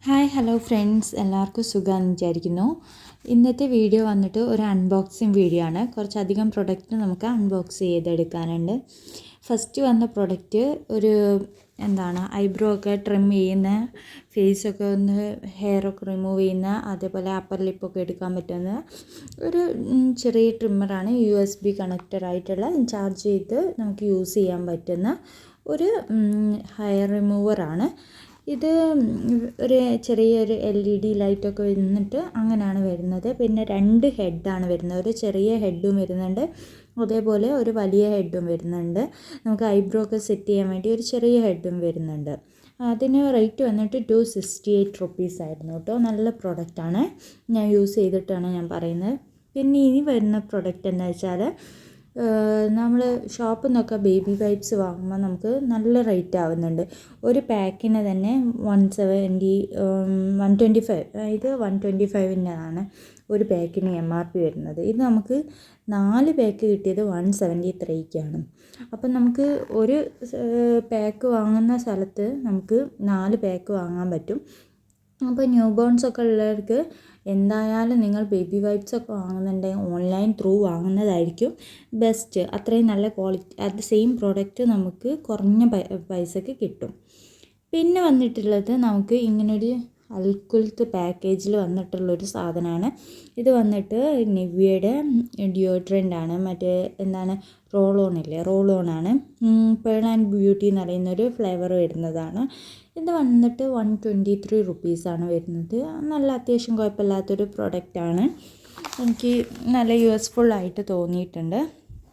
Hi hello friends, എല്ലാവർക്കും സുഖമാണെന്ന് വിചാരിക്കുന്നു. ഇന്നത്തെ വീഡിയോ വന്നിട്ട് ഒരു അൺബോക്സിങ് വീഡിയോ ആണ്. കുറച്ചധികം പ്രൊഡക്റ്റ് നമുക്ക് അൺബോക്സ് ചെയ്തെടുക്കാനുണ്ട്. ഫസ്റ്റ് വന്ന പ്രൊഡക്റ്റ് ഒരു ഐബ്രോ ഒക്കെ ട്രിം ചെയ്യുന്ന, ഫേസൊക്കെ ഒന്ന് ഹെയറൊക്കെ റിമൂവ് ചെയ്യുന്ന, അതേപോലെ അപ്പർ ലിപ്പൊക്കെ എടുക്കാൻ പറ്റുന്ന ഒരു ചെറിയ ട്രിമ്മറാണ്. USB കണക്റ്റഡ് ആയിട്ടുള്ള ചാർജ് ചെയ്ത് നമുക്ക് യൂസ് ചെയ്യാൻ പറ്റുന്ന ഒരു ഹെയർ റിമൂവറാണ്. ഇത് ഒരു ചെറിയൊരു LED ലൈറ്റൊക്കെ വന്നിട്ട് അങ്ങനെയാണ് വരുന്നത്. പിന്നെ 2 ഹെഡാണ് വരുന്നത്. ഒരു ചെറിയ ഹെഡും വരുന്നുണ്ട്, അതേപോലെ ഒരു വലിയ ഹെഡും വരുന്നുണ്ട്. നമുക്ക് ഐബ്രോ ഒക്കെ സെറ്റ് ചെയ്യാൻ വേണ്ടി ഒരു ചെറിയ ഹെഡും വരുന്നുണ്ട്. അതിന് റേറ്റ് വന്നിട്ട് 268 റുപ്പീസ് ആയിരുന്നു കേട്ടോ. നല്ല പ്രൊഡക്റ്റാണ്, ഞാൻ യൂസ് ചെയ്തിട്ടാണ് ഞാൻ പറയുന്നത്. പിന്നെ ഇനി വരുന്ന പ്രൊഡക്റ്റ് എന്താ വെച്ചാൽ, നമ്മൾ ഷോപ്പിൽ നിന്നൊക്കെ ബേബി വൈപ്സ് വാങ്ങുമ്പോൾ നമുക്ക് നല്ല റേറ്റ് ആവുന്നുണ്ട്. ഒരു പാക്കിന് തന്നെ 170 125, അതായത് 125-ൻ്റെതാണ് ഒരു പാക്കിന് MRP വരുന്നത്. ഇത് നമുക്ക് 4 പാക്ക് കിട്ടിയത് 173-ക്കാണ്. അപ്പം നമുക്ക് ഒരു പാക്ക് വാങ്ങുന്ന സ്ഥലത്ത് നമുക്ക് 4 പാക്ക് വാങ്ങാൻ പറ്റും. അപ്പോൾ ന്യൂ ബോൺസൊക്കെ ഉള്ളവർക്ക് എന്തായാലും നിങ്ങൾ ബേബി വൈപ്സ് ഒക്കെ വാങ്ങുന്നുണ്ടെങ്കിൽ ഓൺലൈൻ ത്രൂ വാങ്ങുന്നതായിരിക്കും ബെസ്റ്റ്. അത്രയും നല്ല ക്വാളിറ്റി, അത് സെയിം പ്രോഡക്റ്റ് നമുക്ക് കുറഞ്ഞ പൈസക്ക് കിട്ടും. പിന്നെ വന്നിട്ടുള്ളത് നമുക്ക് ഇങ്ങനൊരു അൽക്കുലത്ത് പാക്കേജിൽ വന്നിട്ടുള്ളൊരു സാധനമാണ്. ഇത് വന്നിട്ട് നിവ്യയുടെ ഡിയോഡ്രൻ്റ് ആണ്. റോൾ ഓൺ ഇല്ലേ, റോൾ ഓൺ ആണ്. പേൾ ആൻഡ് ബ്യൂട്ടി എന്ന് പറയുന്നൊരു ഫ്ലേവർ വരുന്നതാണ്. ഇത് വന്നിട്ട് 123 റുപ്പീസാണ് വരുന്നത്. നല്ല അത്യാവശ്യം കുഴപ്പമില്ലാത്തൊരു പ്രൊഡക്റ്റാണ്, എനിക്ക് നല്ല യൂസ്ഫുള്ളായിട്ട് തോന്നിയിട്ടുണ്ട്.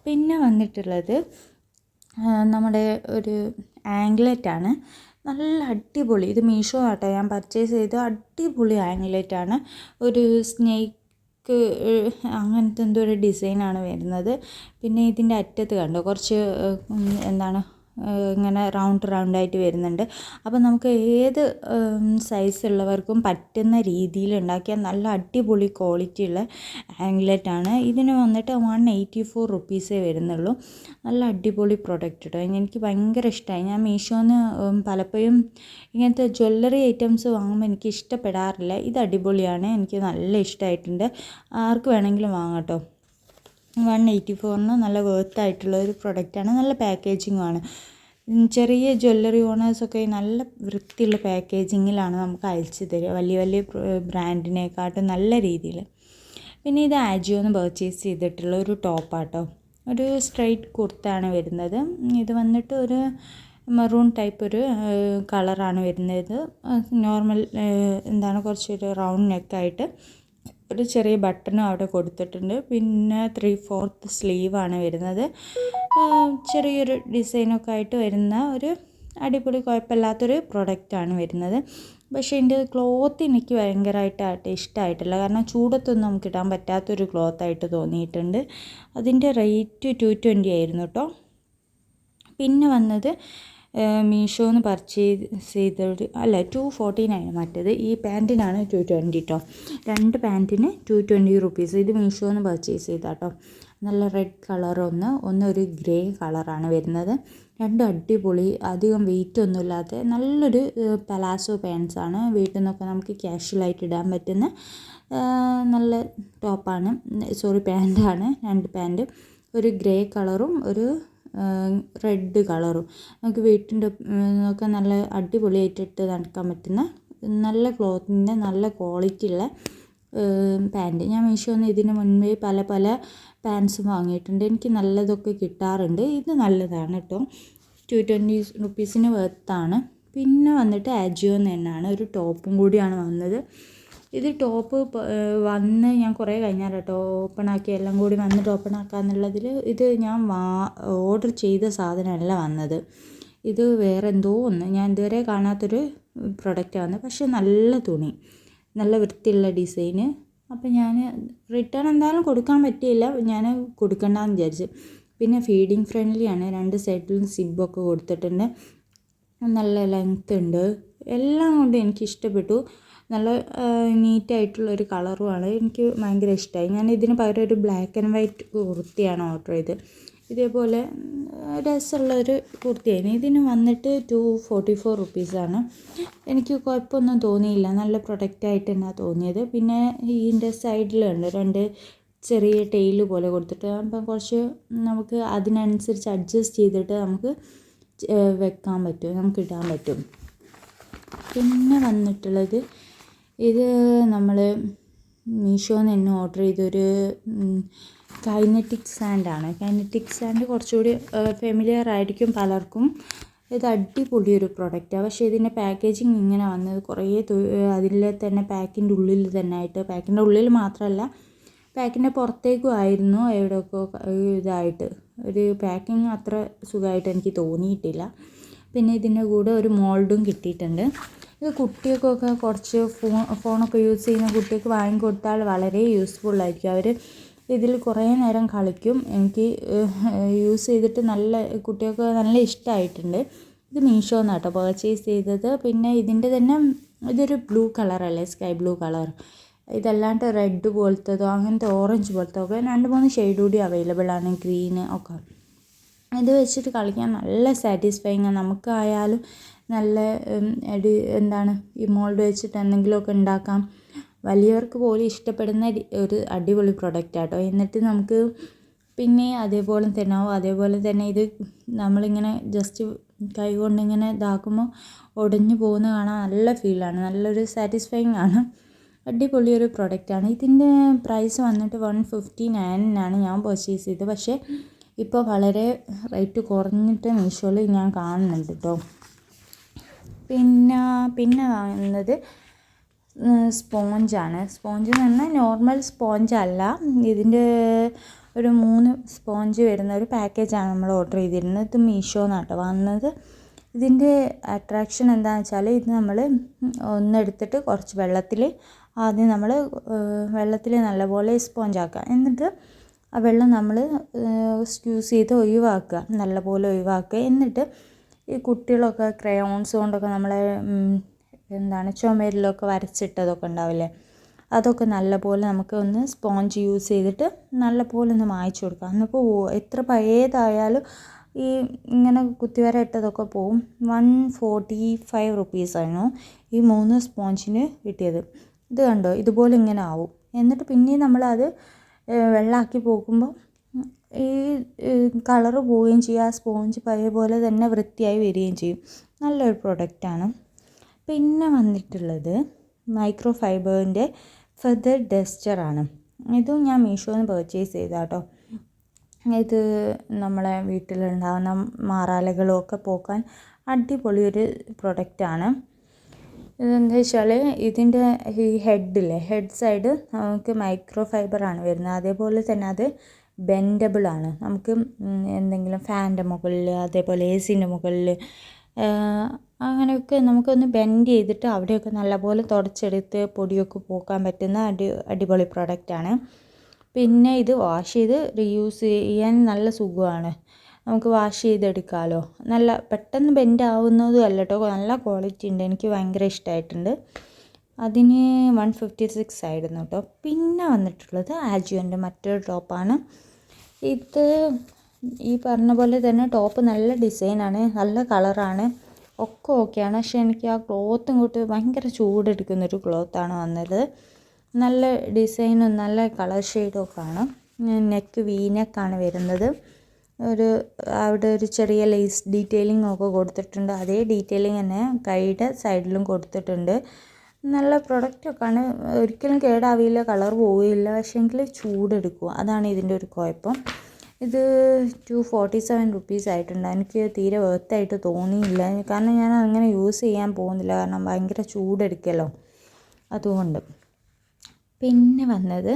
പിന്നെ വന്നിട്ടുള്ളത് നമ്മുടെ ഒരു ആംഗ്ലെറ്റാണ്. നല്ല അടിപൊളി, ഇത് മീഷോ ആട്ടോ ഞാൻ പർച്ചേസ് ചെയ്ത്. അടിപൊളി ആംഗ്ലെറ്റാണ്. ഒരു സ്നേക്ക് അങ്ങനത്തെ എന്തോ ഒരു ഡിസൈനാണ് വരുന്നത്. പിന്നെ ഇതിൻ്റെ അറ്റത്ത് കണ്ടോ കുറച്ച് ഇങ്ങനെ റൗണ്ടായിട്ട് വരുന്നുണ്ട്. അപ്പോൾ നമുക്ക് ഏത് സൈസുള്ളവർക്കും പറ്റുന്ന രീതിയിൽ ഉണ്ടാക്കിയ നല്ല അടിപൊളി ക്വാളിറ്റി ഉള്ള ആംഗ്ലെറ്റാണ്. ഇതിന് വന്നിട്ട് 184 റുപ്പീസേ വരുന്നുള്ളൂ. നല്ല അടിപൊളി പ്രൊഡക്റ്റ് കേട്ടോ, എനിക്ക് ഭയങ്കര ഇഷ്ടമായി. ഞാൻ മീഷോന്ന് പലപ്പോഴും ഇങ്ങനത്തെ ജ്വല്ലറി ഐറ്റംസ് വാങ്ങുമ്പോൾ എനിക്ക് ഇഷ്ടപ്പെടാറില്ല. ഇത് അടിപൊളിയാണ്, എനിക്ക് നല്ല ഇഷ്ടമായിട്ടുണ്ട്. ആർക്ക് വേണമെങ്കിലും വാങ്ങാം കേട്ടോ. 184-ന് നല്ല വേർത്തായിട്ടുള്ള ഒരു പ്രൊഡക്റ്റാണ്. നല്ല പാക്കേജിങ്ങുമാണ്. ചെറിയ ജ്വല്ലറി ഓണേഴ്സൊക്കെ നല്ല വൃത്തിയുള്ള പാക്കേജിങ്ങിലാണ് നമുക്ക് അയച്ചു തരിക, വലിയ വലിയ ബ്രാൻഡിനെക്കാട്ടും നല്ല രീതിയിൽ. പിന്നെ ഇത് ആജിയോന്ന് പർച്ചേസ് ചെയ്തിട്ടുള്ള ഒരു ടോപ്പാട്ടോ. ഒരു സ്ട്രൈറ്റ് കുർത്താണ് വരുന്നത്. ഇത് വന്നിട്ട് ഒരു മെറൂൺ ടൈപ്പ് ഒരു കളറാണ് വരുന്നത്. നോർമൽ കുറച്ചൊരു റൗണ്ട് നെക്കായിട്ട് ഒരു ചെറിയ ബട്ടണും അവിടെ കൊടുത്തിട്ടുണ്ട്. പിന്നെ 3/4 സ്ലീവാണ് വരുന്നത്. ചെറിയൊരു ഡിസൈനൊക്കെ ആയിട്ട് വരുന്ന ഒരു അടിപൊളി കുഴപ്പമില്ലാത്തൊരു പ്രൊഡക്റ്റാണ് വരുന്നത്. പക്ഷേ ഇതിൻ്റെ ക്ലോത്ത് എനിക്ക് ഭയങ്കരമായിട്ട് ഇഷ്ടമായിട്ടില്ല, കാരണം ചൂടത്തൊന്നും നമുക്ക് ഇടാൻ പറ്റാത്തൊരു ക്ലോത്തായിട്ട് തോന്നിയിട്ടുണ്ട്. അതിൻ്റെ റേറ്റ് 220 ആയിരുന്നു കേട്ടോ. പിന്നെ വന്നത് മീഷോന്ന് പർച്ചേസ് ചെയ്തൊരു 249 മറ്റേത്. ഈ പാൻറ്റിനാണ് 220 കേട്ടോ. 2 പാൻറ്റിന് 220 റുപ്പീസ്. ഇത് മീഷോന്ന് പർച്ചേസ് ചെയ്താട്ടോ. നല്ല റെഡ് കളർ ഒന്ന് ഒരു ഗ്രേ കളറാണ് വരുന്നത്. 2 അടിപൊളി, അധികം വെയിറ്റ് ഒന്നുമില്ലാത്ത നല്ലൊരു പലാസോ പാൻസാണ്. വീട്ടിൽ നിന്നൊക്കെ നമുക്ക് ക്യാഷ്വലായിട്ട് ഇടാൻ പറ്റുന്ന നല്ല ടോപ്പാണ്, പാൻറ്റാണ്. 2 പാൻറ്റ്, ഒരു ഗ്രേ കളറും ഒരു റെഡ് കളറും. നമുക്ക് വീട്ടിൻ്റെ ഒക്കെ നല്ല അടിപൊളിയായിട്ട് ഇട്ട് നടക്കാൻ പറ്റുന്ന നല്ല ക്ലോത്തിൻ്റെ നല്ല ക്വാളിറ്റി ഉള്ള പാൻറ്റ്. ഞാൻ മീഷോന്ന് ഇതിന് മുൻപേ പല പാൻസും വാങ്ങിയിട്ടുണ്ട്, എനിക്ക് നല്ലതൊക്കെ കിട്ടാറുണ്ട്. ഇത് നല്ലതാണ് കേട്ടോ, 220 റുപ്പീസിന് വെർത്താണ്. പിന്നെ വന്നിട്ട് ആജിയോന്ന് തന്നെയാണ് ഒരു ടോപ്പും കൂടിയാണ് വന്നത്. ഇത് ടോപ്പ് വന്ന് ഞാൻ കുറേ കഴിഞ്ഞാൽ കേട്ടോ ഓപ്പണാക്കി, എല്ലാം കൂടി വന്നിട്ട് ഓപ്പണാക്കാന്നുള്ളതിൽ. ഇത് ഞാൻ ഓർഡർ ചെയ്ത സാധനമല്ല വന്നത്, ഇത് വേറെ എന്തോ ഞാൻ ഇതുവരെ കാണാത്തൊരു പ്രൊഡക്റ്റാണ്. പക്ഷേ നല്ല തുണി, നല്ല വൃത്തിയുള്ള ഡിസൈന്. അപ്പം ഞാൻ റിട്ടേൺ എന്തായാലും കൊടുക്കാൻ പറ്റിയില്ല, ഞാൻ കൊടുക്കണ്ടെന്ന് വിചാരിച്ചു. പിന്നെ ഫീഡിങ് ഫ്രണ്ട്ലിയാണ്, 2 സൈഡിലും സിബൊക്കെ കൊടുത്തിട്ടുണ്ട്, നല്ല ലെങ്ത് ഉണ്ട്. എല്ലാം കൊണ്ടും എനിക്ക് ഇഷ്ടപ്പെട്ടു. നല്ല നീറ്റായിട്ടുള്ളൊരു കളറുമാണ്, എനിക്ക് ഭയങ്കര ഇഷ്ടമായി. ഞാൻ ഇതിന് പകരം ഒരു ബ്ലാക്ക് ആൻഡ് വൈറ്റ് കുർത്തിയാണ് ഓർഡർ ചെയ്തത്. ഇതേപോലെ രസമുള്ളൊരു കുർത്തിയായിരുന്നു. ഇതിന് വന്നിട്ട് 244 റുപ്പീസാണ്. എനിക്ക് കുഴപ്പമൊന്നും തോന്നിയില്ല, നല്ല പ്രൊഡക്റ്റായിട്ട് തന്നെയാണ് തോന്നിയത്. പിന്നെ ഇതിൻ്റെ സൈഡിലുണ്ട് 2 ചെറിയ ടെയിൽ പോലെ കൊടുത്തിട്ട്, അപ്പം കുറച്ച് നമുക്ക് അതിനനുസരിച്ച് അഡ്ജസ്റ്റ് ചെയ്തിട്ട് നമുക്ക് വെക്കാൻ പറ്റും, നമുക്ക് ഇടാൻ പറ്റും. പിന്നെ വന്നിട്ടുള്ളത് ഇത് നമ്മൾ മീഷോന്ന് തന്നെ ഓർഡർ ചെയ്തൊരു കൈനറ്റിക് സാൻഡാണ്. കൈനറ്റിക് സാൻഡ് കുറച്ചുകൂടി ഫെമിലിയർ ആയിരിക്കും പലർക്കും. ഇത് അടിപൊളിയൊരു പ്രൊഡക്റ്റാണ്. പക്ഷേ ഇതിൻ്റെ പാക്കേജിങ് ഇങ്ങനെ വന്നത് കുറേ അതിൽ തന്നെ പാക്കിൻ്റെ ഉള്ളിൽ തന്നെ ആയിട്ട്, പാക്കിൻ്റെ ഉള്ളിൽ മാത്രമല്ല പാക്കിൻ്റെ പുറത്തേക്കും ആയിരുന്നു എവിടെയൊക്കെ ഇതായിട്ട്. ഒരു പാക്കിങ് അത്ര സുഖമായിട്ട് എനിക്ക് തോന്നിയിട്ടില്ല. പിന്നെ ഇതിൻ്റെ കൂടെ ഒരു മോൾഡും കിട്ടിയിട്ടുണ്ട്. ഇത് കുട്ടികൾക്കൊക്കെ കുറച്ച് ഫോണൊക്കെ യൂസ് ചെയ്യുന്ന കുട്ടികൾക്ക് വാങ്ങിക്കൊടുത്താൽ വളരെ യൂസ്ഫുള്ളായിരിക്കും. അവർ ഇതിൽ കുറേ നേരം കളിക്കും. എനിക്ക് യൂസ് ചെയ്തിട്ട് കുട്ടികൾക്ക് നല്ല ഇഷ്ടമായിട്ടുണ്ട്. ഇത് മീഷോന്ന് കേട്ടോ പർച്ചേസ് ചെയ്തത്. പിന്നെ ഇതിൻ്റെ തന്നെ ഇതൊരു ബ്ലൂ കളറല്ലേ, സ്കൈ ബ്ലൂ കളർ. ഇതല്ലാണ്ട് റെഡ് പോലത്തതോ അങ്ങനത്തെ ഓറഞ്ച് പോലത്തോ ഒക്കെ 2-3 ഷെയ്ഡ് കൂടി അവൈലബിൾ ആണ്, ഗ്രീന് ഒക്കെ. ഇത് വെച്ചിട്ട് കളിക്കാൻ നല്ല സാറ്റിസ്ഫൈങ് ആണ്. നമുക്കായാലും നല്ല ഈ മോൾഡ് വെച്ചിട്ട് എന്തെങ്കിലുമൊക്കെ ഉണ്ടാക്കാം. വലിയവർക്ക് പോലും ഇഷ്ടപ്പെടുന്ന ഒരു അടിപൊളി പ്രൊഡക്റ്റ് ആട്ടോ. എന്നിട്ട് നമുക്ക് പിന്നെ അതേപോലെ തന്നെ ഇത് നമ്മളിങ്ങനെ ജസ്റ്റ് കൈ കൊണ്ടിങ്ങനെ ഇതാക്കുമ്പോൾ ഒടിഞ്ഞു പോകുന്ന കാണാൻ നല്ല ഫീലാണ്, നല്ലൊരു സാറ്റിസ്ഫൈങ് ആണ്. അടിപൊളി ഒരു പ്രൊഡക്റ്റാണ്. ഇതിൻ്റെ പ്രൈസ് വന്നിട്ട് 159 ഞാൻ പർച്ചേസ് ചെയ്തത്. പക്ഷേ ഇപ്പോൾ വളരെ റേറ്റ് കുറഞ്ഞിട്ട് മീഷോയിൽ ഞാൻ കാണുന്നുണ്ട് കേട്ടോ. പിന്നെ വാങ്ങുന്നത് സ്പോഞ്ചാണ്. സ്പോഞ്ച് എന്ന് പറഞ്ഞാൽ നോർമൽ സ്പോഞ്ച് അല്ല, ഇതിൻ്റെ ഒരു 3 സ്പോഞ്ച് വരുന്ന ഒരു പാക്കേജാണ് നമ്മൾ ഓർഡർ ചെയ്തിരുന്നത്. ഇത് മീഷോന്നാണ് കേട്ടോ വന്നത്. ഇതിൻ്റെ അട്രാക്ഷൻ എന്താണെന്ന് വെച്ചാൽ, ഇത് നമ്മൾ ഒന്നെടുത്തിട്ട് കുറച്ച് ആദ്യം നമ്മൾ വെള്ളത്തിൽ നല്ലപോലെ സ്പോഞ്ചാക്കുക. എന്നിട്ട് ആ വെള്ളം നമ്മൾ യൂസ് ചെയ്ത് നല്ലപോലെ ഒഴിവാക്കുക. എന്നിട്ട് ഈ കുട്ടികളൊക്കെ ക്രയോൺസ് കൊണ്ടൊക്കെ നമ്മളെ ചുമരിലൊക്കെ വരച്ചിട്ടതൊക്കെ ഉണ്ടാവില്ലേ, അതൊക്കെ നല്ലപോലെ നമുക്ക് ഒന്ന് സ്പോഞ്ച് യൂസ് ചെയ്തിട്ട് നല്ലപോലെ ഒന്ന് മായ്ച്ചു കൊടുക്കുക. എന്നിപ്പോൾ എത്ര പഴയതായാലും ഈ ഇങ്ങനെ കുത്തിവര ഇട്ടതൊക്കെ പോവും. 145 റുപ്പീസായിരുന്നു ഈ 3 സ്പോഞ്ചിന് കിട്ടിയത്. ഇത് കണ്ടോ, ഇതുപോലെ ഇങ്ങനെ ആവും. എന്നിട്ട് പിന്നെയും നമ്മളത് വെള്ളമാക്കി പോകുമ്പോൾ ഈ കളറ് പോവുകയും ചെയ്യും, ആ സ്പോഞ്ച് പഴയ പോലെ തന്നെ വൃത്തിയായി വരികയും ചെയ്യും. നല്ലൊരു പ്രൊഡക്റ്റാണ്. പിന്നെ വന്നിട്ടുള്ളത് മൈക്രോ ഫൈബറിൻ്റെ ഫെദർ ഡസ്റ്ററാണ്. ഇതും ഞാൻ മീഷോന്ന് പർച്ചേസ് ചെയ്താട്ടോ. ഇത് നമ്മളെ വീട്ടിലുണ്ടാകുന്ന മാറാലകളൊക്കെ പോക്കാൻ അടിപൊളി ഒരു പ്രൊഡക്റ്റാണ്. ഇതെന്താ വെച്ചാൽ ഇതിൻ്റെ ഈ ഹെഡ് സൈഡ് നമുക്ക് മൈക്രോ ഫൈബറാണ് വരുന്നത്. അതേപോലെ തന്നെ അത് ബെൻഡബിളാണ്. നമുക്ക് എന്തെങ്കിലും ഫാനിൻ്റെ മുകളിൽ, അതേപോലെ AC-ൻ്റെ മുകളിൽ അങ്ങനെയൊക്കെ നമുക്കൊന്ന് ബെൻഡ് ചെയ്തിട്ട് അവിടെയൊക്കെ നല്ലപോലെ തുടച്ചെടുത്ത് പൊടിയൊക്കെ പോക്കാൻ പറ്റുന്ന അടിപൊളി പ്രൊഡക്റ്റാണ്. പിന്നെ ഇത് വാഷ് ചെയ്ത് റീയൂസ് ചെയ്യാൻ നല്ല സുഖമാണ്. നമുക്ക് വാഷ് ചെയ്തെടുക്കാമല്ലോ. നല്ല പെട്ടെന്ന് ബെൻഡ് ആവുന്നതും അല്ല കേട്ടോ, നല്ല ക്വാളിറ്റി ഉണ്ട്. എനിക്ക് ഭയങ്കര ഇഷ്ടമായിട്ടുണ്ട്. അതിന് 156 ആയിരുന്നു കേട്ടോ. പിന്നെ വന്നിട്ടുള്ളത് ആജിയോൻ്റെ മറ്റൊരു ടോപ്പാണ്. ഇത് ഈ പറഞ്ഞ പോലെ തന്നെ ടോപ്പ് നല്ല ഡിസൈനാണ്, നല്ല കളറാണ്, ഒക്കെ ഓക്കെയാണ്. പക്ഷേ എനിക്ക് ആ ക്ലോത്ത് ഇങ്ങോട്ട് ഭയങ്കര ചൂടെടുക്കുന്നൊരു ക്ലോത്താണ് വന്നത്. നല്ല ഡിസൈനും നല്ല കളർ ഷെയ്ഡും ഒക്കെ ആണ്. നെക്ക് നെക്കാണ് വരുന്നത്. അവിടെ ഒരു ചെറിയ ലേസ് ഡീറ്റെയിലിംഗ് ഒക്കെ കൊടുത്തിട്ടുണ്ട്. അതേ ഡീറ്റെയിലിംഗ് തന്നെ കൈയുടെ സൈഡിലും കൊടുത്തിട്ടുണ്ട്. നല്ല പ്രൊഡക്റ്റൊക്കെയാണ്, ഒരിക്കലും കേടാവില്ല, കളർ പോവുകയില്ല. പക്ഷേങ്കിൽ ചൂടെടുക്കും, അതാണ് ഇതിൻ്റെ ഒരു കുഴപ്പം. ഇത് 247 റുപ്പീസ് ആയിട്ടുണ്ട്. എനിക്ക് തീരെ വർത്തായിട്ട് തോന്നിയില്ല, കാരണം ഞാൻ അങ്ങനെ യൂസ് ചെയ്യാൻ പോകുന്നില്ല, കാരണം ഭയങ്കര ചൂടെടുക്കല്ലോ അതുകൊണ്ട്. പിന്നെ വന്നത്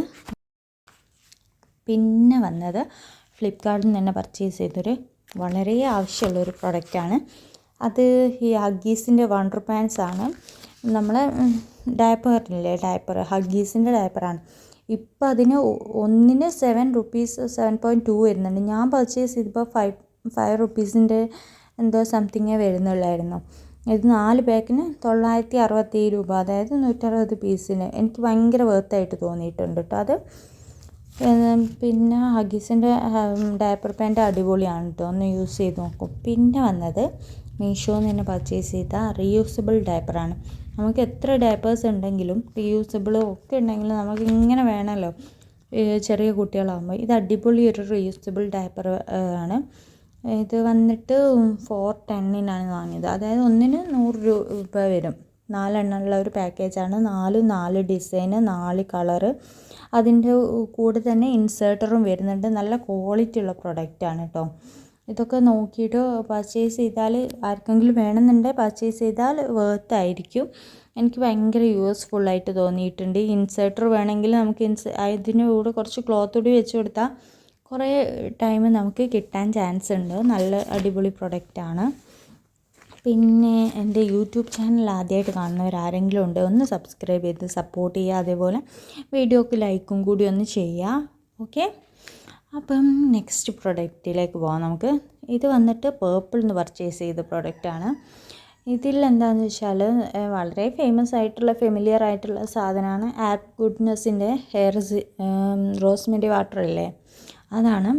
ഫ്ലിപ്കാർട്ടിൽ നിന്ന് തന്നെ പർച്ചേസ് ചെയ്തൊരു വളരെ ആവശ്യമുള്ളൊരു പ്രൊഡക്റ്റാണ്. അത് ഈ ഹഗ്ഗീസിൻ്റെ വണ്ടർ പാൻസ് ആണ്. നമ്മളെ ഡയപ്പർ ഹഗ്ഗീസിൻ്റെ ഡയപ്പറാണ്. ഇപ്പം അതിന് ഒന്നിന് 7 റുപ്പീസ് 7.2 വരുന്നുണ്ട്. ഞാൻ പർച്ചേസ് ചെയ്തപ്പോൾ 5 റുപ്പീസിൻ്റെ എന്തോ സംതിങ്ങേ വരുന്നുള്ളായിരുന്നു. ഇത് 4 പാക്കിന് 967 രൂപ, അതായത് 160 പീസിന്. എനിക്ക് ഭയങ്കര വർത്തായിട്ട് തോന്നിയിട്ടുണ്ട് കേട്ടോ അത്. പിന്നെ ഹഗ്ഗീസിൻ്റെ ഡയപ്പർ പാൻറ്റ് അടിപൊളിയാണ് കേട്ടോ, ഒന്ന് യൂസ് ചെയ്ത് നോക്കും. പിന്നെ വന്നത് മീഷോന്ന് തന്നെ പർച്ചേസ് ചെയ്ത റീയൂസബിൾ ഡയപ്പറാണ്. നമുക്ക് എത്ര ഡയപ്പേഴ്സ് ഉണ്ടെങ്കിലും റീയൂസബിളും ഒക്കെ ഉണ്ടെങ്കിലും നമുക്ക് ഇങ്ങനെ വേണമല്ലോ ചെറിയ കുട്ടികളാകുമ്പോൾ. ഇത് അടിപൊളി ഒരു റീയൂസബിൾ ഡയപ്പർ ആണ്. ഇത് വന്നിട്ട് 410 വാങ്ങിയത്, അതായത് ഒന്നിന് 100 രൂപ വരും. 4 എണ്ണമുള്ള ഒരു പാക്കേജാണ്. 4 ഡിസൈന് 4 കളറ്. അതിൻ്റെ കൂടെ തന്നെ ഇൻസേർട്ടറും വരുന്നുണ്ട്. നല്ല ക്വാളിറ്റി ഉള്ള പ്രൊഡക്റ്റാണ് കേട്ടോ. ഇതൊക്കെ നോക്കിയിട്ട് പർച്ചേസ് ചെയ്താൽ, ആർക്കെങ്കിലും വേണമെന്നുണ്ടെങ്കിൽ പർച്ചേസ് ചെയ്താൽ വർത്തായിരിക്കും. എനിക്ക് ഭയങ്കര യൂസ്ഫുള്ളായിട്ട് തോന്നിയിട്ടുണ്ട്. ഇൻസേർട്ടർ വേണമെങ്കിൽ നമുക്ക് ഇതിന് കൂടെ കുറച്ച് ക്ലോത്ത് കൂടി വെച്ച് കൊടുത്താൽ കുറേ ടൈം നമുക്ക് കിട്ടാൻ ചാൻസ് ഉണ്ട്. നല്ല അടിപൊളി പ്രൊഡക്റ്റാണ്. പിന്നെ എൻ്റെ യൂട്യൂബ് ചാനൽ ആദ്യമായിട്ട് കാണുന്നവരാരെങ്കിലും ഉണ്ട്, ഒന്ന് സബ്സ്ക്രൈബ് ചെയ്ത് സപ്പോർട്ട് ചെയ്യുക. അതേപോലെ വീഡിയോക്ക് ലൈക്കും കൂടി ഒന്ന് ചെയ്യുക. ഓക്കെ, അപ്പം നെക്സ്റ്റ് പ്രൊഡക്റ്റിലേക്ക് പോകാം നമുക്ക്. ഇത് വന്നിട്ട് പേർപ്പിൾ എന്ന് പർച്ചേസ് ചെയ്ത പ്രൊഡക്റ്റാണ്. ഇതിൽ എന്താണെന്ന് വെച്ചാൽ വളരെ ഫേമസ് ആയിട്ടുള്ള ഫെമിലിയർ ആയിട്ടുള്ള സാധനമാണ്. ആപ്പ് ഗുഡ്നെസ്സിൻ്റെ റോസ്മെരി വാട്ടർ ഇല്ലേ, അതാണ്.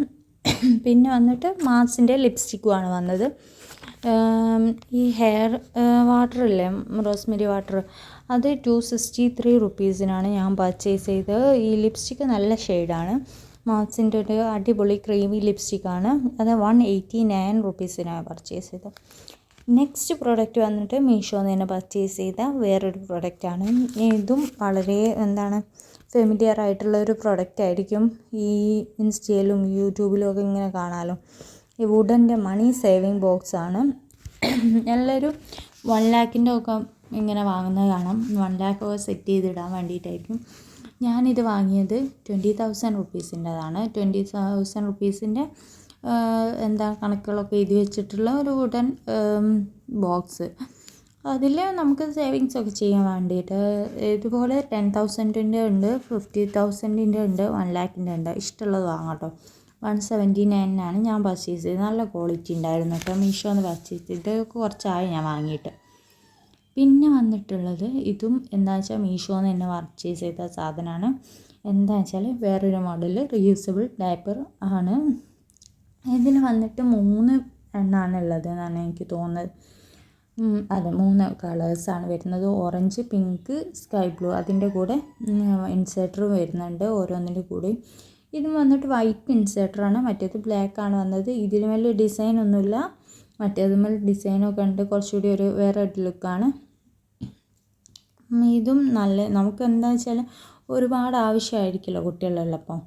പിന്നെ വന്നിട്ട് മാർസിൻ്റെ ലിപ്സ്റ്റിക്കുമാണ് വന്നത്. ഈ ഹെയർ വാട്ടർ ഇല്ലേ, റോസ്മെരി വാട്ടർ, അത് 263 റുപ്പീസിനാണ് ഞാൻ പർച്ചേസ് ചെയ്തത്. ഈ ലിപ്സ്റ്റിക്ക് നല്ല ഷെയ്ഡാണ്. മാർസിൻ്റെ ഒരു അടിപൊളി ക്രീമി ലിപ്സ്റ്റിക്കാണ്. അത് 189 റുപ്പീസിനാണ് പർച്ചേസ് ചെയ്തത്. നെക്സ്റ്റ് പ്രോഡക്റ്റ് വന്നിട്ട് മീഷോന്ന് തന്നെ പർച്ചേസ് ചെയ്ത വേറൊരു പ്രൊഡക്റ്റാണ്. ഇതും വളരെ ഫെമിലിയർ ആയിട്ടുള്ള ഒരു പ്രൊഡക്റ്റ് ആയിരിക്കും. ഈ ഇൻസ്റ്റയിലും യൂട്യൂബിലും ഒക്കെ ഇങ്ങനെ കാണാമല്ലോ. ഈ വുഡൻ്റെ മണി സേവിങ് ബോക്സാണ്. എല്ലാവരും 1 ലാക്കിൻ്റെ ഒക്കെ ഇങ്ങനെ വാങ്ങുന്നത് കാണാം. 1 ലാക്ക് ഒക്കെ സെറ്റ് ചെയ്തിടാൻ വേണ്ടിയിട്ടായിരിക്കും. ഞാനിത് വാങ്ങിയത് 20,000 റുപ്പീസിൻ്റെതാണ്. 20,000 റുപ്പീസിൻ്റെ കണക്കുകളൊക്കെ എഴുതി വെച്ചിട്ടുള്ള ഒരു വുഡൻ ബോക്സ്. അതിൽ നമുക്ക് സേവിങ്സ് ഒക്കെ ചെയ്യാൻ വേണ്ടിയിട്ട് ഇതുപോലെ 10,000-ൻ്റെ ഉണ്ട്, 50,000-ൻ്റെ ഉണ്ട്, 1 ലാക്കിൻ്റെ ഉണ്ട്. ഇഷ്ടമുള്ളത് വാങ്ങാം കേട്ടോ. 179 ഞാൻ പർച്ചേസ് ചെയ്തത്. നല്ല ക്വാളിറ്റി ഉണ്ടായിരുന്നു കേട്ടോ. മീഷോന്ന് പർച്ചേസ് ചെയ്ത് കുറച്ചായി ഞാൻ വാങ്ങിയിട്ട്. പിന്നെ വന്നിട്ടുള്ളത് ഇതും എന്താണെന്ന് വെച്ചാൽ മീഷോന്ന് തന്നെ പർച്ചേസ് ചെയ്ത സാധനമാണ്. എന്താണെന്ന് വെച്ചാൽ വേറൊരു മോഡൽ റീയൂസബിൾ ഡയപ്പർ ആണ്. ഇതിന് വന്നിട്ട് 3 എണ്ണമാണ് ഉള്ളത് എന്നാണ് എനിക്ക് തോന്നുന്നത്. അതെ, 3 കളേഴ്സാണ് വരുന്നത്. Orange, pink, sky blue. അതിൻ്റെ കൂടെ ഇൻസേർട്ടർ വരുന്നുണ്ട് ഓരോന്നിൻ്റെ കൂടെ. ഇത് വന്നിട്ട് വൈറ്റ് ഇൻസേർട്ടറാണ്, മറ്റേത് ബ്ലാക്ക് ആണ് വന്നത്. ഇതിൽ മേലെ ഡിസൈൻ ഒന്നുമില്ല, മറ്റേത് മേലെ ഡിസൈനൊക്കെ ഉണ്ട്. കുറച്ചുകൂടി ഒരു വേറെ ലുക്കാണ്. ഇതും നമുക്ക് എന്താണെന്ന് വെച്ചാൽ ഒരുപാട് ആവശ്യമായിരിക്കുമല്ലോ കുട്ടികളുള്ളപ്പം,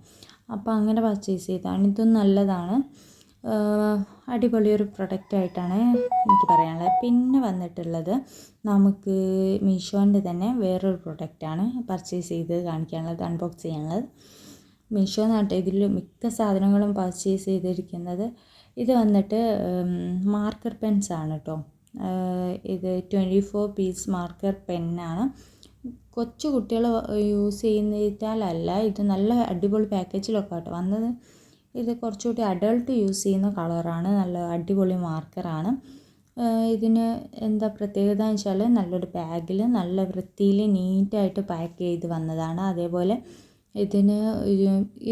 അപ്പോൾ അങ്ങനെ പർച്ചേസ് ചെയ്തതാണ്. ഇതും നല്ലതാണ്, അടിപൊളി ഒരു പ്രൊഡക്റ്റായിട്ടാണ് എനിക്ക് പറയാനുള്ളത്. പിന്നെ വന്നിട്ടുള്ളത് നമുക്ക് മീഷോൻ്റെ തന്നെ വേറൊരു പ്രൊഡക്റ്റാണ് പർച്ചേസ് ചെയ്ത് കാണിക്കാനുള്ളത്, അൺബോക്സ് ചെയ്യാനുള്ളത്. മീഷോ എന്നാട്ടെ ഇതിൽ മിക്ക സാധനങ്ങളും പർച്ചേസ് ചെയ്തിരിക്കുന്നത്. ഇത് വന്നിട്ട് മാർക്കർ പെൻസാണ് കേട്ടോ. ഇത് 24 പീസ് മാർക്കർ പെന്നാണ്. കൊച്ചു കുട്ടികൾ യൂസ് ചെയ്യുന്നതിനാലല്ല, ഇത് നല്ല അടിപൊളി പാക്കേജിലൊക്കെ ആട്ടോ വന്നത്. ഇത് കുറച്ചുകൂടി അഡൾട്ട് യൂസ് ചെയ്യുന്ന കളറാണ്. നല്ല അടിപൊളി മാർക്കറാണ്. ഇതിന് എന്താ പ്രത്യേകത എന്ന് വെച്ചാൽ നല്ലൊരു ബാഗിൽ നല്ല വൃത്തിയിൽ നീറ്റായിട്ട് പാക്ക് ചെയ്ത് വന്നതാണ്. അതേപോലെ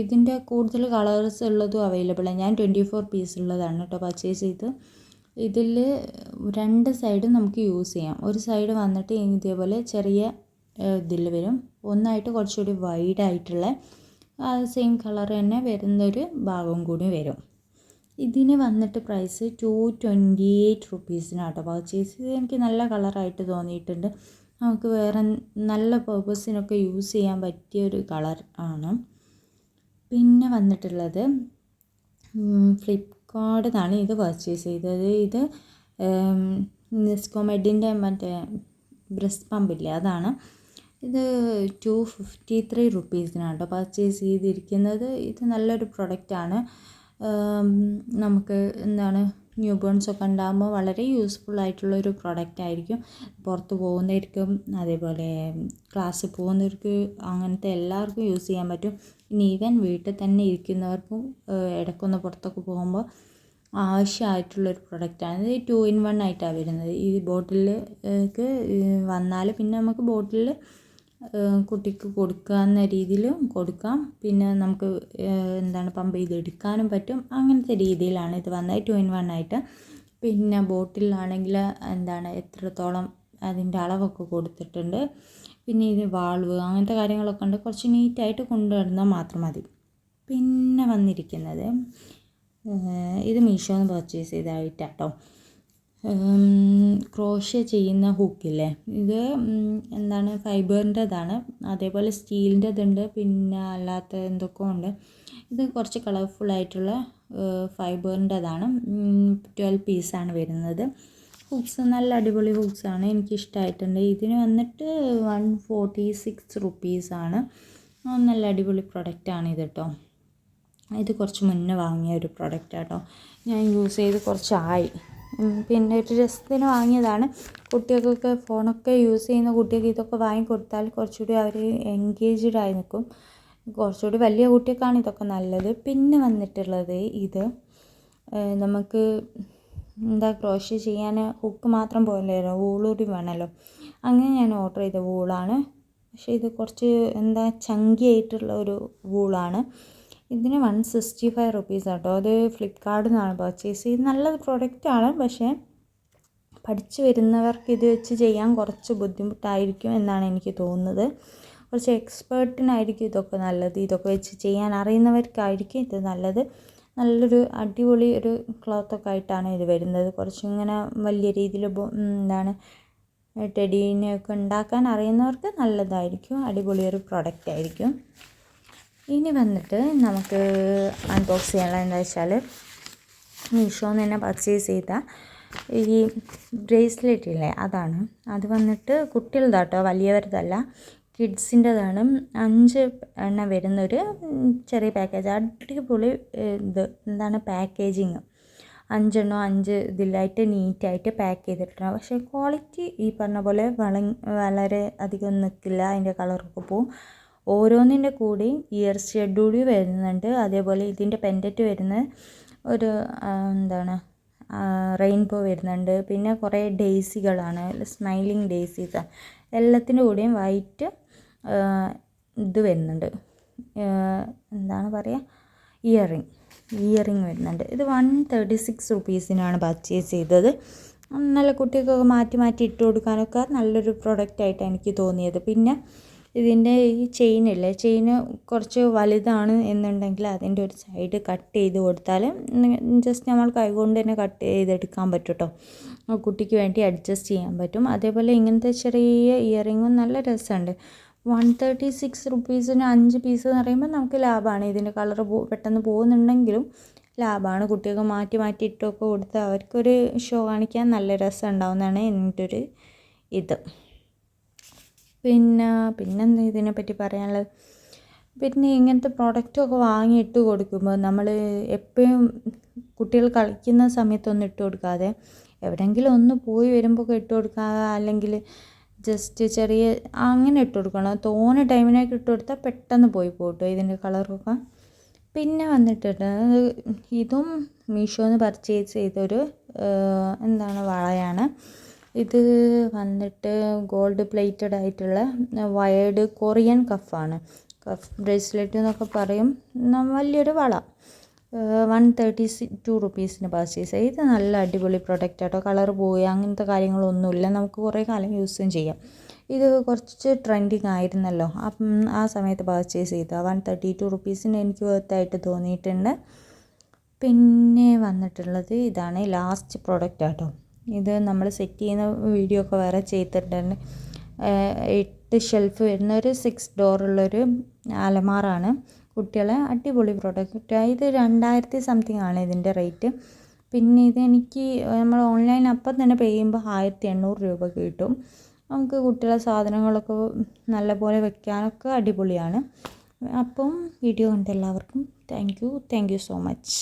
ഇതിൻ്റെ കൂടുതൽ കളേഴ്സ് ഉള്ളതും അവൈലബിളാണ്. ഞാൻ 24 പീസ് ഉള്ളതാണ് കേട്ടോ പർച്ചേസ് ചെയ്ത്. ഇതിൽ 2 സൈഡും നമുക്ക് യൂസ് ചെയ്യാം. ഒരു സൈഡ് വന്നിട്ട് ഇതേപോലെ ചെറിയ ഇതിൽ വരും, ഒന്നായിട്ട് കുറച്ചുകൂടി വൈഡായിട്ടുള്ള സെയിം കളർ തന്നെ വരുന്നൊരു ഭാഗവും കൂടി വരും. ഇതിന് വന്നിട്ട് പ്രൈസ് 228 റുപ്പീസിനാട്ടോ പർച്ചേസ് ചെയ്ത്. എനിക്ക് നല്ല കളറായിട്ട് തോന്നിയിട്ടുണ്ട്. നമുക്ക് വേറെ നല്ല പർപ്പസിനൊക്കെ യൂസ് ചെയ്യാൻ പറ്റിയൊരു കളർ ആണ്. പിന്നെ വന്നിട്ടുള്ളത് ഫ്ലിപ്കാർട്ടിൽ നിന്നാണ് ഇത് പർച്ചേസ് ചെയ്തത്. ഇത് നിസ്കോമെഡിൻ്റെ മറ്റേ ബ്രസ്റ്റ് പമ്പില്ലേ, അതാണ്. ഇത് 253 റുപ്പീസിനാണ് കേട്ടോ പർച്ചേസ് ചെയ്തിരിക്കുന്നത്. ഇത് നല്ലൊരു പ്രൊഡക്റ്റാണ്. നമുക്ക് ന്യൂ ബോൺസൊക്കെ ഉണ്ടാകുമ്പോൾ വളരെ യൂസ്ഫുൾ ആയിട്ടുള്ളൊരു പ്രൊഡക്റ്റ് ആയിരിക്കും. പുറത്ത് പോകുന്നവർക്കും അതേപോലെ ക്ലാസ്സിൽ പോകുന്നവർക്ക് അങ്ങനത്തെ എല്ലാവർക്കും യൂസ് ചെയ്യാൻ പറ്റും. ഇനി ഈവൻ വീട്ടിൽ തന്നെ ഇരിക്കുന്നവർക്കും ഇടയ്ക്കൊന്ന് പുറത്തൊക്കെ പോകുമ്പോൾ ആവശ്യമായിട്ടുള്ളൊരു പ്രൊഡക്റ്റാണ്. ഇത് 2 in 1 ആയിട്ടാണ് വരുന്നത്. ഈ ബോട്ടിലേക്ക് വന്നാൽ പിന്നെ നമുക്ക് ബോട്ടിൽ കുട്ടിക്ക് കൊടുക്കാവുന്ന രീതിയിൽ കൊടുക്കാം. പിന്നെ നമുക്ക് പമ്പ് ചെയ്തെടുക്കാനും പറ്റും. അങ്ങനത്തെ രീതിയിലാണ് ഇത് വന്നത് 2 in 1 ആയിട്ട്. പിന്നെ ബോട്ടിലാണെങ്കിൽ എത്രത്തോളം അതിൻ്റെ അളവൊക്കെ കൊടുത്തിട്ടുണ്ട്. പിന്നെ ഇത് വാൾവ് അങ്ങനത്തെ കാര്യങ്ങളൊക്കെ ഉണ്ട്. കുറച്ച് നീറ്റായിട്ട് കൊണ്ടുവരുന്നാൽ മാത്രം മതി. പിന്നെ വന്നിരിക്കുന്നത് ഇത് മീഷോന്ന് പർച്ചേസ് ചെയ്തായിട്ടാട്ടോ. ക്രോഷ്യ ചെയ്യുന്ന ഹുക്കില്ലേ, ഇത് ഫൈബറിൻ്റെതാണ്. അതേപോലെ സ്റ്റീലിൻ്റെതുണ്ട്, പിന്നെ അല്ലാത്ത എന്തൊക്കെയോ ഉണ്ട്. ഇത് കുറച്ച് കളർഫുള്ളായിട്ടുള്ള ഫൈബറിൻ്റെതാണ്. 12 പീസാണ് വരുന്നത്. ഹുക്സ് നല്ല അടിപൊളി ഹുക്സാണ്, എനിക്കിഷ്ടമായിട്ടുണ്ട്. ഇതിന് വന്നിട്ട് 146 റുപ്പീസാണ്. നല്ല അടിപൊളി പ്രൊഡക്റ്റാണ് ഇത് കേട്ടോ. ഇത് കുറച്ച് മുന്നേ വാങ്ങിയ ഒരു പ്രൊഡക്റ്റാട്ടോ. ഞാൻ യൂസ് ചെയ്ത് കുറച്ചായി. പിന്നെ ഒരു രസത്തിന് വാങ്ങിയതാണ്. കുട്ടികൾക്കൊക്കെ ഫോണൊക്കെ യൂസ് ചെയ്യുന്ന കുട്ടികൾക്ക് ഇതൊക്കെ വാങ്ങിക്കൊടുത്താൽ കുറച്ചുകൂടി അവർ എൻഗേജ്ഡ് ആയി നിൽക്കും. കുറച്ചുകൂടി വലിയ കുട്ടികൾക്കാണ് ഇതൊക്കെ നല്ലത്. പിന്നെ വന്നിട്ടുള്ളത് ഇത് നമുക്ക് ക്രോഷ്യ ചെയ്യാൻ ഹുക്ക് മാത്രം പോരല്ലോ, വൂളൂടി വേണമല്ലോ. അങ്ങനെ ഞാൻ ഓർഡർ ചെയ്ത വൂളാണ്. പക്ഷേ ഇത് കുറച്ച് ചങ്കി ആയിട്ടുള്ള ഒരു വൂളാണ്. ഇതിന് 165 റുപ്പീസാട്ടോ. അത് ഫ്ലിപ്കാർട്ടിൽ നിന്നാണ് പർച്ചേസ് ചെയ്ത്. നല്ലൊരു പ്രൊഡക്റ്റാണ്. പക്ഷേ പഠിച്ചു വരുന്നവർക്ക് ഇത് വെച്ച് ചെയ്യാൻ കുറച്ച് ബുദ്ധിമുട്ടായിരിക്കും എന്നാണ് എനിക്ക് തോന്നുന്നത്. കുറച്ച് എക്സ്പേർട്ടിനായിരിക്കും ഇതൊക്കെ നല്ലത്. ഇതൊക്കെ വെച്ച് ചെയ്യാൻ അറിയുന്നവർക്കായിരിക്കും ഇത് നല്ലത്. നല്ലൊരു അടിപൊളി ഒരു ക്ലോത്തൊക്കെ ആയിട്ടാണ് ഇത് വരുന്നത്. കുറച്ചിങ്ങനെ വലിയ രീതിയിൽ ടെഡീനെയൊക്കെ ഉണ്ടാക്കാൻ അറിയുന്നവർക്ക് നല്ലതായിരിക്കും. അടിപൊളി ഒരു പ്രൊഡക്റ്റ് ആയിരിക്കും. ഇനി വന്നിട്ട് നമുക്ക് അൺബോക്സ് ചെയ്യാനുള്ള എന്താ വെച്ചാൽ മീഷോന്ന് തന്നെ പർച്ചേസ് ചെയ്ത ഈ ബ്രേസ്ലെറ്റ് ഇല്ലേ, അതാണ്. അത് വന്നിട്ട് കുട്ടികളുടെ വലിയവരുതല്ല, കിഡ്സിൻ്റെതാണ്. 5 എണ്ണം വരുന്നൊരു ചെറിയ പാക്കേജ്. അടിപൊളി ഇത് പാക്കേജിങ്. 5 എണ്ണം 5 ഇതിലായിട്ട് നീറ്റായിട്ട് പാക്ക് ചെയ്തിട്ടുണ്ട്. പക്ഷേ ക്വാളിറ്റി ഈ പറഞ്ഞ പോലെ വളരെ അധികം നിൽക്കില്ല. അതിൻ്റെ കളറൊക്കെ പോവും. ഓരോന്നിൻ്റെ കൂടി ഇയർ ഷെഡ്യൂൾ വരുന്നുണ്ട്. അതേപോലെ ഇതിൻ്റെ പെൻഡൻറ്റ് വരുന്ന ഒരു റെയിൻബോ വരുന്നുണ്ട്. പിന്നെ കുറേ ഡെയ്സികളാണ്, സ്മൈലിങ് ഡെയ്സീസാണ്. എല്ലാത്തിൻ്റെ കൂടെയും വൈറ്റ് ഇത് വരുന്നുണ്ട്, ഇയറിങ് വരുന്നുണ്ട്. ഇത് 136 റുപ്പീസിനാണ് പർച്ചേസ് ചെയ്തത്. നല്ല കുട്ടികൾക്കൊക്കെ മാറ്റി ഇട്ട് കൊടുക്കാനൊക്കെ നല്ലൊരു പ്രൊഡക്റ്റായിട്ടാണ് എനിക്ക് തോന്നിയത്. പിന്നെ ഇതിൻ്റെ ഈ ചെയിനില്ലേ, ചെയിന് കുറച്ച് വലുതാണ് എന്നുണ്ടെങ്കിൽ അതിൻ്റെ ഒരു സൈഡ് കട്ട് ചെയ്ത് കൊടുത്താൽ ജസ്റ്റ് നമ്മൾ കൈകൊണ്ട് തന്നെ കട്ട് ചെയ്തെടുക്കാൻ പറ്റും കേട്ടോ. കുട്ടിക്ക് വേണ്ടി അഡ്ജസ്റ്റ് ചെയ്യാൻ പറ്റും. അതേപോലെ ഇങ്ങനത്തെ ചെറിയ ഇയറിങ്ങും നല്ല രസമുണ്ട്. 136 റുപ്പീസിന് 5 പീസ് എന്ന് പറയുമ്പോൾ നമുക്ക് ലാഭമാണ്. ഇതിൻ്റെ കളർ പെട്ടെന്ന് പോകുന്നുണ്ടെങ്കിലും ലാഭമാണ്. കുട്ടികൾക്ക് മാറ്റി ഇട്ടൊക്കെ കൊടുത്ത് അവർക്കൊരു ഷോ കാണിക്കാൻ നല്ല രസം ഉണ്ടാവുന്നതാണ് എൻ്റെ ഒരു ഇത്. പിന്നെന്താ ഇതിനെപ്പറ്റി പറയാനുള്ളത്? പിന്നെ ഇങ്ങനത്തെ പ്രോഡക്റ്റൊക്കെ വാങ്ങിയിട്ട് കൊടുക്കുമ്പോൾ നമ്മൾ എപ്പോഴും കുട്ടികൾ കളിക്കുന്ന സമയത്തൊന്നും ഇട്ട് കൊടുക്കാതെ എവിടെയെങ്കിലും ഒന്ന് പോയി വരുമ്പോൾ ഒക്കെ ഇട്ട് കൊടുക്കുക, അല്ലെങ്കിൽ ജസ്റ്റ് ചെറിയ അങ്ങനെ ഇട്ട് കൊടുക്കണം. തോനെ ടൈമിനൊക്കെ ഇട്ട് കൊടുത്താൽ പെട്ടെന്ന് പോയി പോട്ടോ ഇതിൻ്റെ കളറൊക്കെ. പിന്നെ വന്നിട്ടുണ്ട് ഇതും മീഷോന്ന് പർച്ചേസ് ചെയ്തൊരു വളയാണ്. ഇത് വന്നിട്ട് ഗോൾഡ് പ്ലേറ്റഡ് ആയിട്ടുള്ള വയേർഡ് കൊറിയൻ കഫാണ്. കഫ് ബ്രേസ്ലെറ്റ് എന്നൊക്കെ പറയും. വലിയൊരു വള. 132 റുപ്പീസിന് പർച്ചേസ് ചെയ്ത്. ഇത് നല്ല അടിപൊളി പ്രൊഡക്റ്റ് ആട്ടോ. കളർ പോയി അങ്ങനത്തെ കാര്യങ്ങളൊന്നുമില്ല. നമുക്ക് കുറേ കാലം യൂസും ചെയ്യാം. ഇത് കുറച്ച് ട്രെൻഡിങ് ആയിരുന്നല്ലോ, അപ്പം ആ സമയത്ത് പർച്ചേസ് ചെയ്താൽ 132 റുപ്പീസിന് എനിക്ക് വർത്തായിട്ട് തോന്നിയിട്ടുണ്ട്. പിന്നെ വന്നിട്ടുള്ളത് ഇതാണ് ലാസ്റ്റ് പ്രൊഡക്റ്റ് ആട്ടോ. ഇത് നമ്മൾ സെറ്റ് ചെയ്യുന്ന വീഡിയോ ഒക്കെ വേറെ ചെയ്തിട്ടുണ്ട്. 8 ഷെൽഫ് വരുന്ന ഒരു 6 ഡോറുള്ളൊരു അലമാറാണ്. കുട്ടികളെ അടിപൊളി പ്രൊഡക്റ്റ്. ഇത് 2000 സംതിങ് ആണ് ഇതിൻ്റെ റേറ്റ്. പിന്നെ ഇതെനിക്ക് നമ്മൾ ഓൺലൈൻ അപ്പം തന്നെ പേ ചെയ്യുമ്പോൾ 1800 രൂപ കിട്ടും. നമുക്ക് കുട്ടികളെ സാധനങ്ങളൊക്കെ നല്ലപോലെ വെക്കാനൊക്കെ അടിപൊളിയാണ്. അപ്പം വീഡിയോ കണ്ട എല്ലാവർക്കും താങ്ക് യു സോ മച്ച്.